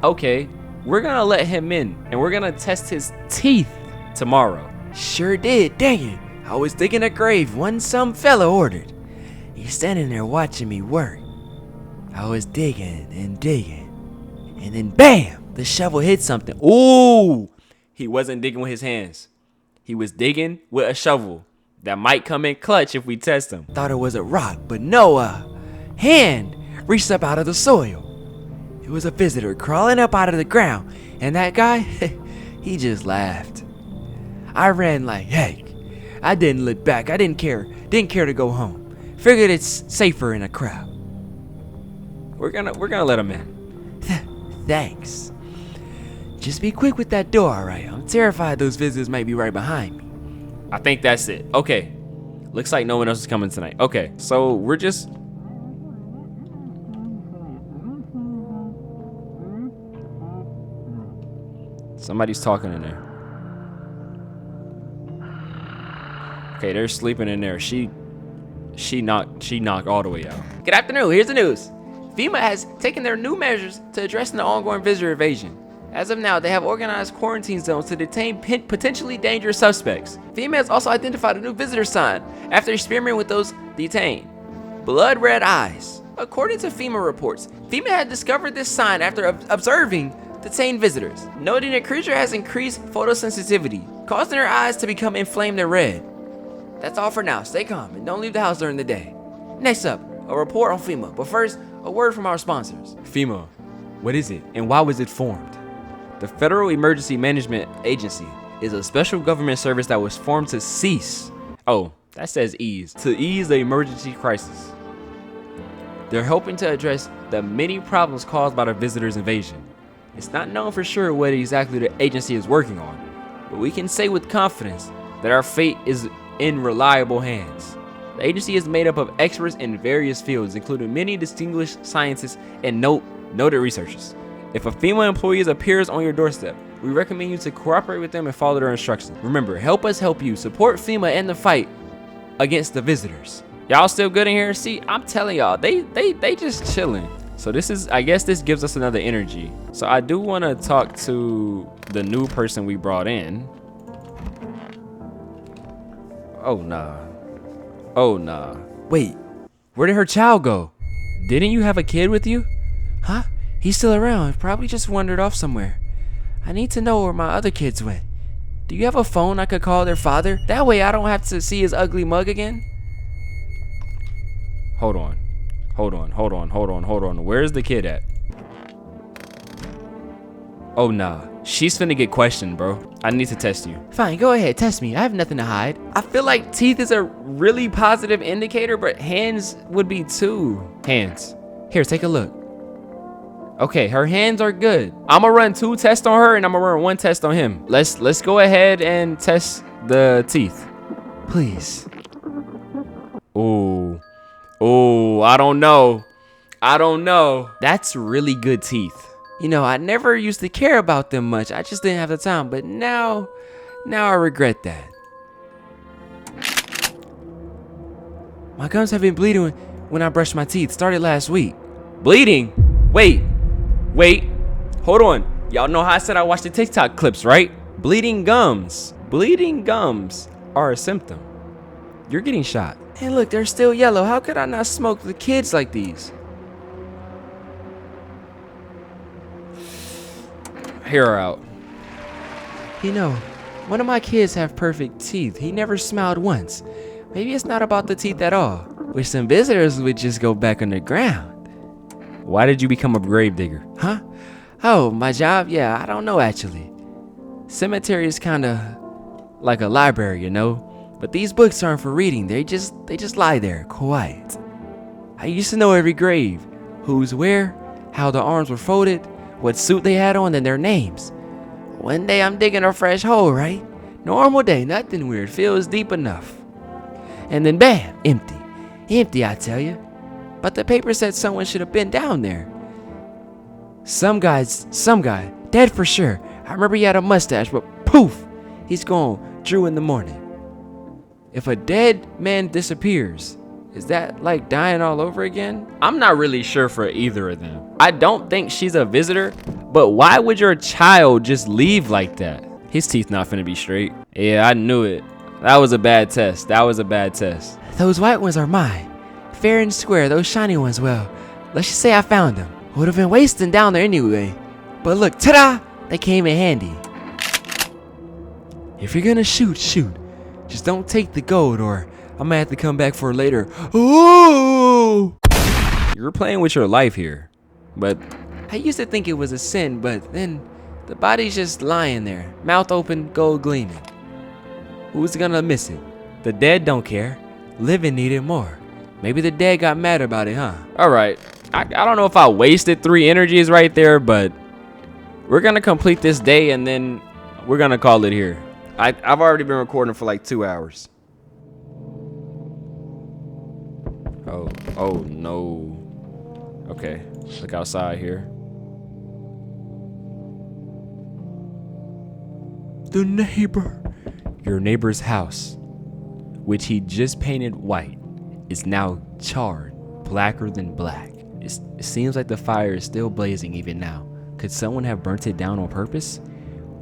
okay, we're gonna let him in and we're gonna test his teeth tomorrow. Sure did, dang it. I was digging a grave one some fella ordered. He's standing there watching me work. I was digging, and then BAM! The shovel hit something. Ooh! He wasn't digging with his hands. He was digging with a shovel. That might come in clutch if we test him. Thought it was a rock, but no, hand reached up out of the soil. It was a visitor crawling up out of the ground, and that guy, he just laughed. I ran like heck. I didn't look back. I didn't care to go home. Figured it's safer in a crowd. We're gonna let him in. Thanks. Just be quick with that door, alright? I'm terrified those visitors might be right behind me. I think that's it. Okay. Looks like no one else is coming tonight. Okay, so we're just... Somebody's talking in there. Okay, they're sleeping in there. She knocked all the way out. Good afternoon, here's the news. FEMA has taken their new measures to address the ongoing visitor invasion. As of now, they have organized quarantine zones to detain potentially dangerous suspects. FEMA has also identified a new visitor sign after experimenting with those detained. Blood red eyes. According to FEMA reports, FEMA had discovered this sign after observing detained visitors, noting the creature has increased photosensitivity, causing their eyes to become inflamed and red. That's all for now. Stay calm and don't leave the house during the day. Next up, a report on FEMA, but first, a word from our sponsors. FEMA, what is it and why was it formed? The Federal Emergency Management Agency is a special government service that was formed to cease. Oh, that says ease. To ease the emergency crisis. They're helping to address the many problems caused by the visitors' invasion. It's not known for sure what exactly the agency is working on, but we can say with confidence that our fate is in reliable hands. The agency is made up of experts in various fields, including many distinguished scientists and noted researchers. If a FEMA employee appears on your doorstep, we recommend you to cooperate with them and follow their instructions. Remember, help us help you. Support FEMA in the fight against the visitors. Y'all still good in here? See, I'm telling y'all, they just chilling. So I guess this gives us another energy. So I do want to talk to the new person we brought in. Oh, nah. Oh, nah. Wait, where did her child go? Didn't you have a kid with you? Huh? He's still around. Probably just wandered off somewhere. I need to know where my other kids went. Do you have a phone I could call their father? That way I don't have to see his ugly mug again. Hold on. Where's the kid at? Oh, nah. She's finna get questioned, bro. I need to test you. Fine, go ahead. Test me. I have nothing to hide. I feel like teeth is a really positive indicator, but hands would be too. Hands. Here, take a look. Okay, her hands are good. I'm gonna run 2 tests on her and I'm gonna run 1 test on him. Let's go ahead and test the teeth. Please. Ooh. Ooh, I don't know. That's really good teeth. You know, I never used to care about them much. I just didn't have the time, but now I regret that. My gums have been bleeding when I brushed my teeth. Started last week. Bleeding? Wait. Hold on. Y'all know how I said I watched the TikTok clips, right? Bleeding gums are a symptom. You're getting shot. Hey, look, they're still yellow. How could I not smoke the kids like these? Hear her out. You know, one of my kids have perfect teeth. He never smiled once. Maybe it's not about the teeth at all. Wish some visitors would just go back underground. Why did you become a grave digger? Huh? Oh, my job? Yeah, I don't know actually. Cemetery is kinda like a library, you know? But these books aren't for reading. They just lie there, quiet. I used to know every grave. Who's where, how the arms were folded, what suit they had on, and their names. One day I'm digging a fresh hole, right? Normal day, nothing weird, feels deep enough. And then bam, empty. Empty, I tell you. But the paper said someone should have been down there. Some guy, dead for sure. I remember he had a mustache, but poof, he's gone, Drew in the morning. If a dead man disappears, is that like dying all over again? I'm not really sure for either of them. I don't think she's a visitor, but why would your child just leave like that? His teeth not finna be straight. Yeah, I knew it. That was a bad test. Those white ones are mine. Fair and square, those shiny ones, well, let's just say I found them. Would have been wasting down there anyway. But look, ta-da! They came in handy. If you're gonna shoot. Just don't take the gold or I might have to come back for it later. Ooh! You're playing with your life here. But I used to think it was a sin, but then the body's just lying there, mouth open, gold gleaming. Who's gonna miss it? The dead don't care. Living needed more. Maybe the dead got mad about it, huh? Alright. I don't know if I wasted 3 energies right there, but we're gonna complete this day and then we're gonna call it here. I've already been recording for like 2 hours. Oh no. Okay, look outside here. The neighbor. Your neighbor's house, which he just painted white, is now charred, blacker than black. It seems like the fire is still blazing even now. Could someone have burnt it down on purpose?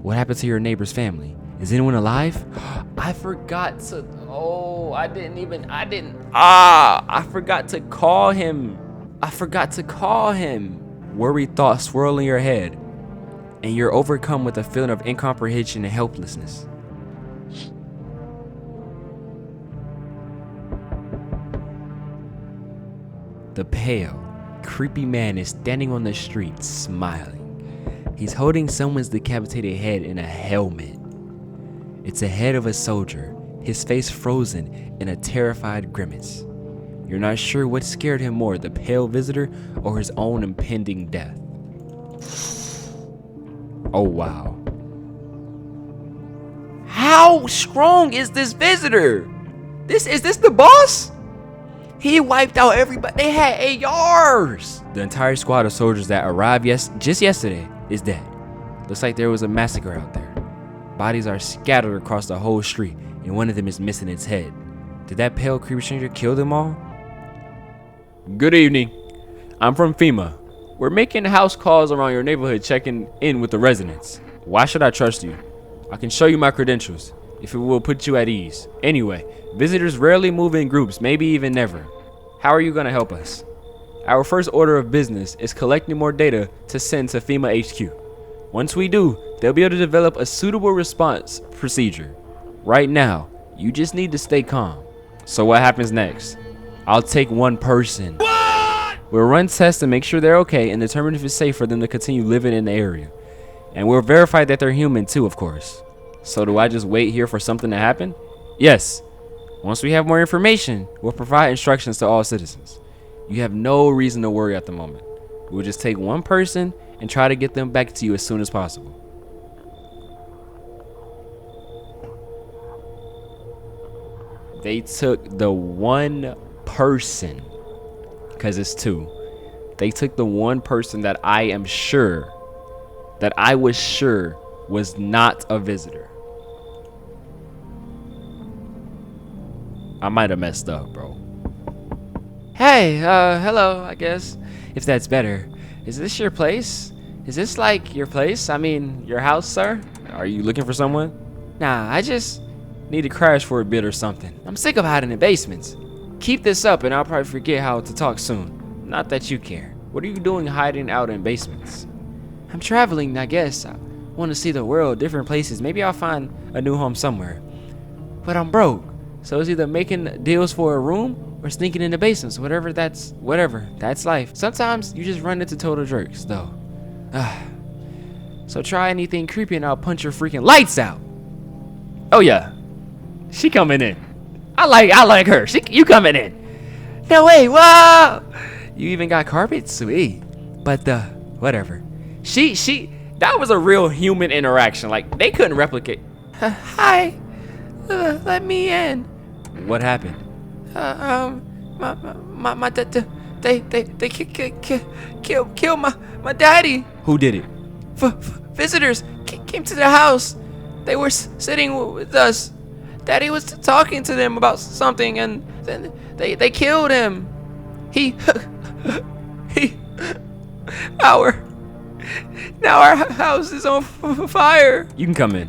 What happened to your neighbor's family? Is anyone alive? I forgot to call him. Worry thoughts swirl in your head, and you're overcome with a feeling of incomprehension and helplessness. The pale, creepy man is standing on the street, smiling. He's holding someone's decapitated head in a helmet. It's a head of a soldier, his face frozen in a terrified grimace. You're not sure what scared him more, the pale visitor or his own impending death. Oh wow. How strong is this visitor? Is this the boss? He wiped out everybody. They had ARs. The entire squad of soldiers that arrived just yesterday is dead. Looks like there was a massacre out there. Bodies are scattered across the whole street, and one of them is missing its head. Did that pale creepy stranger kill them all? Good evening. I'm from FEMA. We're making house calls around your neighborhood, checking in with the residents. Why should I trust you? I can show you my credentials, if it will put you at ease. Anyway, visitors rarely move in groups, maybe even never. How are you gonna help us? Our first order of business is collecting more data to send to FEMA HQ. Once we do, they'll be able to develop a suitable response procedure. Right now, you just need to stay calm. So what happens next? I'll take one person. We'll run tests to make sure they're okay and determine if it's safe for them to continue living in the area. And we'll verify that they're human too, of course. So do I just wait here for something to happen? Yes. Once we have more information, we'll provide instructions to all citizens. You have no reason to worry at the moment. We'll just take one person and try to get them back to you as soon as possible. They took the one person, because it's 2. They took the one person that I was sure was not a visitor. I might have messed up, bro. Hey, hello, I guess, if that's better. Is this your place? Is this like your place? I mean, your house, sir? Are you looking for someone? Nah, I just need to crash for a bit or something. I'm sick of hiding in basements. Keep this up and I'll probably forget how to talk soon. Not that you care. What are you doing hiding out in basements? I'm traveling, I guess. I want to see the world, different places. Maybe I'll find a new home somewhere. But I'm broke. So it's either making deals for a room or sneaking into basements. Whatever, that's life. Sometimes you just run into total jerks, though. So try anything creepy and I'll punch your freaking lights out. Oh yeah, she coming in. I like her. You coming in? No way. Whoa! You even got carpet? Sweet. But whatever. She That was a real human interaction. Like, they couldn't replicate. Hi, let me in. What happened? They killed my daddy. Who did it? Visitors came to the house. They were sitting with us. Daddy was talking to them about something, and then they killed him. Now our house is on fire. You can come in.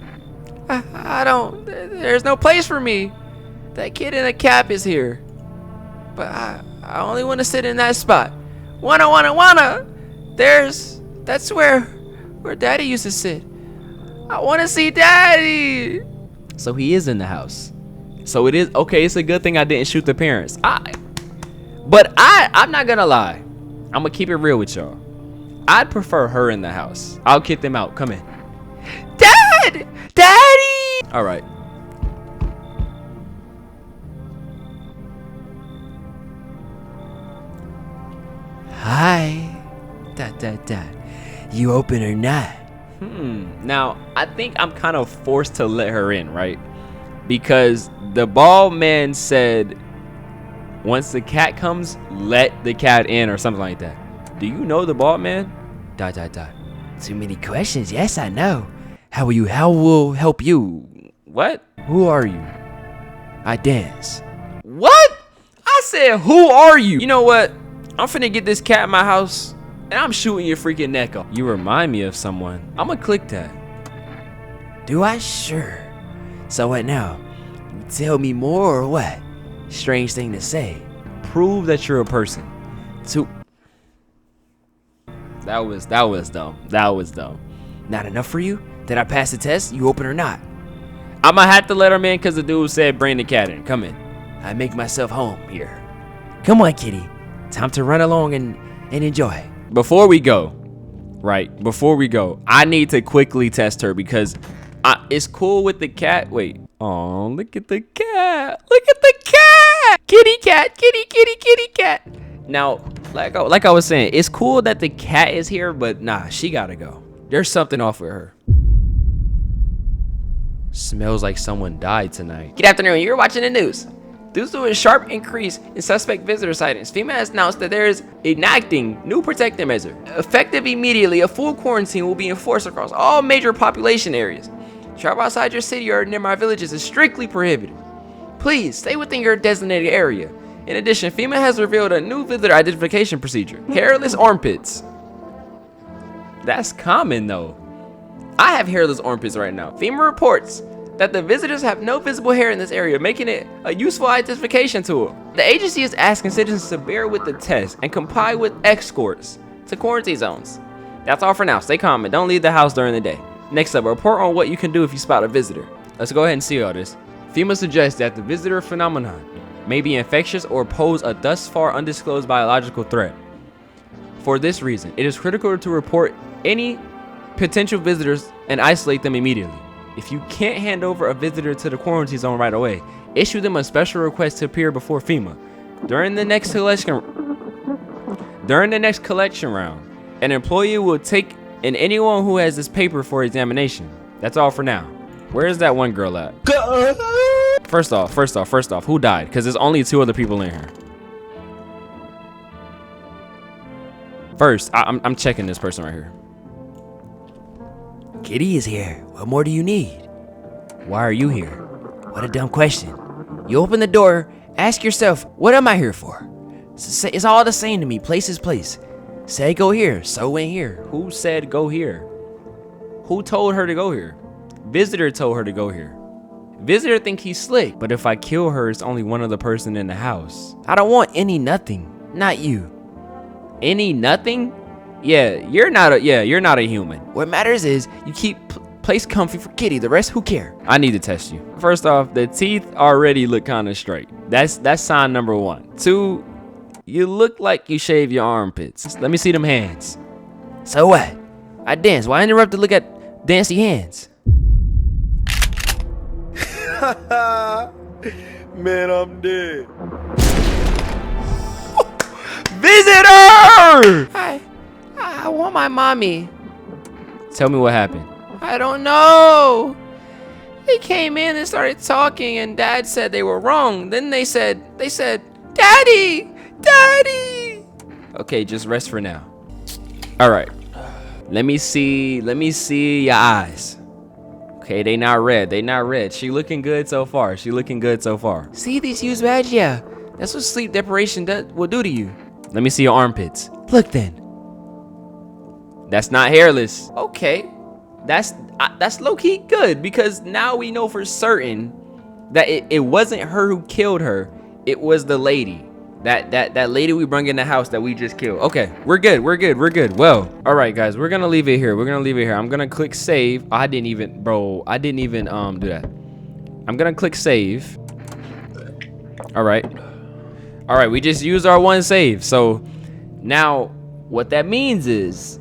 I don't. There's no place for me. That kid in a cap is here, but I only want to sit in that spot. Wanna. That's where Daddy used to sit. I want to see Daddy. So he is in the house. So it is okay. It's a good thing I didn't shoot the parents. But I'm not gonna lie. I'm gonna keep it real with y'all. I'd prefer her in the house. I'll kick them out. Come in. Daddy. All right. Hi. You open or not? Now, I think I'm kind of forced to let her in, right? Because the bald man said, once the cat comes, let the cat in or something like that. Do you know the bald man? Too many questions. Yes, I know. How will help you? What? Who are you? I dance. What? I said, who are you? You know what? I'm finna get this cat in my house, and I'm shooting your freaking neck off. You remind me of someone. I'm gonna click that. Do I? Sure. So what now? You tell me more or what? Strange thing to say. Prove that you're a person. That was dumb. That was dumb. Not enough for you? Did I pass the test? You open or not? I'ma have to let her in because the dude said bring the cat in. Come in. I make myself home here. Come on, kitty. Time to run along and enjoy. Before we go, I need to quickly test her because it's cool with the cat. Wait. Oh, look at the cat. Look at the cat. Kitty cat. Kitty cat. Now, like I was saying, it's cool that the cat is here, but nah, she gotta go. There's something off with her. Smells like someone died tonight. Good afternoon. You're watching the news. Due to a sharp increase in suspect visitor sightings, FEMA has announced that there is enacting new protective measure. Effective immediately, a full quarantine will be enforced across all major population areas. Travel outside your city or nearby villages is strictly prohibited. Please stay within your designated area. In addition, FEMA has revealed a new visitor identification procedure: hairless armpits. That's common though. I have hairless armpits right now. FEMA reports that the visitors have no visible hair in this area, making it a useful identification tool. The agency is asking citizens to bear with the test and comply with escorts to quarantine zones. That's all for now. Stay calm and don't leave the house during the day. Next up, a report on what you can do if you spot a visitor. Let's go ahead and see all this. FEMA suggests that the visitor phenomenon may be infectious or pose a thus far undisclosed biological threat. For this reason, it is critical to report any potential visitors and isolate them immediately. If you can't hand over a visitor to the quarantine zone right away, issue them a special request to appear before FEMA. During the next collection round, an employee will take in anyone who has this paper for examination. That's all for now. Where is that one girl at? First off, who died? Because there's only 2 other people in here. First, I'm checking this person right here. Kitty is here. What more do you need? Why are you here? What a dumb question. You open the door, ask yourself, what am I here for? It's all the same to me. Place is place. Say go here, so went here. Who said go here? Who told her to go here? Visitor told her to go here. Visitor think he's slick, but if I kill her, it's only one other person in the house. I don't want any nothing. Not you. Any nothing? Yeah, you're not a human. What matters is you keep place comfy for Kitty. The rest, who care? I need to test you. First off, the teeth already look kind of straight. That's sign number 1. 2, you look like you shave your armpits. Let me see them hands. So what? I dance. Why interrupt to look at dancy hands? Man, I'm dead. Visitor! I want my mommy. Tell me what happened. I don't know. They came in and started talking, and Dad said they were wrong. Then they said, Daddy, Daddy. Okay, just rest for now. All right. Let me see your eyes. Okay, they not red. She looking good so far. See these hues badge? Yeah, that's what sleep deprivation will do to you. Let me see your armpits. Look then. That's not hairless. Okay, that's low-key good, because now we know for certain that it wasn't her who killed her. It was the lady. That lady we brung in the house that we just killed. Okay, we're good. Well, all right, guys, we're gonna leave it here. I'm gonna click save. I didn't even do that. I'm gonna click save. All right, we just used our one save. So now what that means is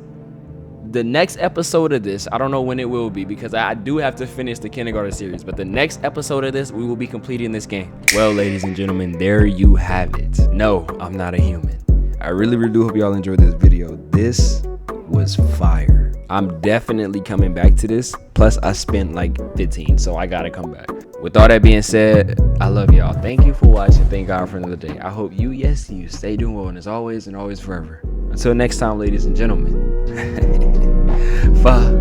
the next episode of this, I don't know when it will be, because I do have to finish the kindergarten series, but the next episode of this, we will be completing this game. Well, ladies and gentlemen, there you have it. No, I'm not a human. I really do hope y'all enjoyed this video. This was fire. I'm definitely coming back to this. Plus, I spent like 15, so I gotta come back. With all that being said, I love y'all. Thank you for watching. Thank God for another day. I hope you, yes, you stay doing well, and as always, and always forever. Until next time, ladies and gentlemen. Fuck.